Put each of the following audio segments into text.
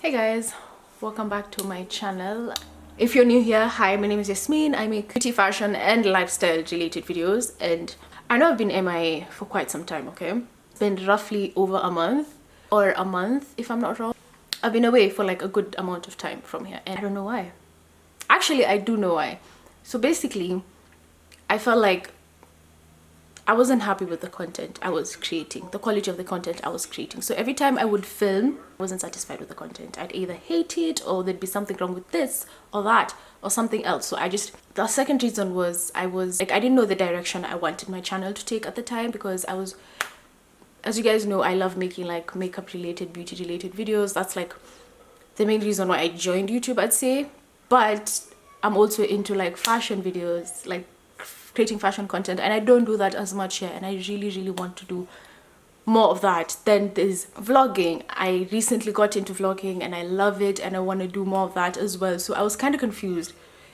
Hey guys, welcome back to my channel. If you're new here, hi, my name is Yasmin. I make beauty, fashion and lifestyle related videos, and I know I've been MIA for quite some time. Okay, it's been roughly over a month, or a month if I'm not wrong. I've been away for like a good amount of time from here, and I don't know why. Actually, I do know why. So basically, I felt like I wasn't happy with the content I was creating, the quality of the content I was creating. So every time I would film, I wasn't satisfied with the content. I'd either hate it, or there'd be something wrong with this or that or something else. So the second reason was I didn't know the direction I wanted my channel to take at the time, because as you guys know, I love making like makeup related, beauty related videos. That's like the main reason why I joined YouTube, I'd say. But I'm also into like fashion videos, like creating fashion content, and I don't do that as much here, and I really want to do more of that. Then there's vlogging. I recently got into vlogging and I love it, and I want to do more of that as well. So I was kind of confused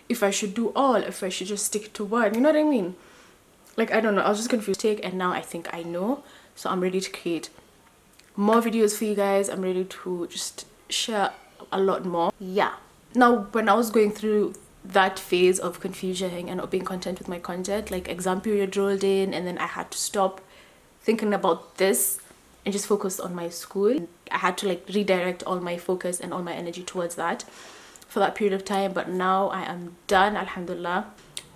if I should do all, if I should just stick to one, you know what I mean? Like, I don't know, I was just confused. And now I think I know, so I'm ready to create more videos for you guys. I'm ready to just share a lot more. Yeah, now when I was going through that phase of confusion and not being content with my content, like exam period rolled in, and then I had to stop thinking about this and just focus on my school. I had to like redirect all my focus and all my energy towards that for that period of time. But now I am done, alhamdulillah.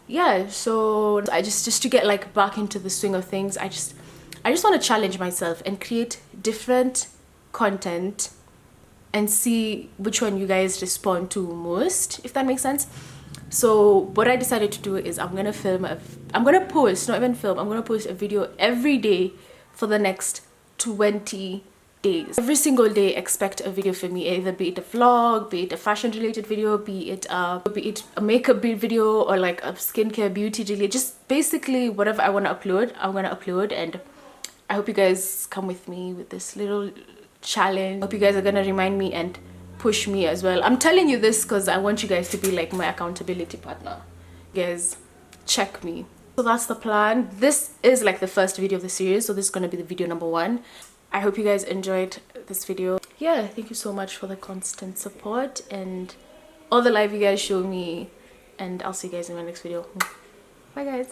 Yeah, so I just to get like back into the swing of things, I just want to challenge myself and create different content and see which one you guys respond to most, if that makes sense. So what I decided to do is I'm gonna post a video every day for the next 20 days. Every single day expect a video from me, either be it a vlog, be it a fashion related video, be it a makeup video, or like a skincare beauty related. Just basically whatever I want to upload, I'm gonna upload. And I hope you guys come with me with this little challenge. I hope you guys are gonna remind me and push me as well. I'm telling you this because I want you guys to be like my accountability partner. You guys check me. So that's the plan. This is like the first video of the series, so this is gonna be the video number 1. I hope you guys enjoyed this video. Yeah, thank you so much for the constant support and all the love you guys show me, and I'll see you guys in my next video. Bye guys.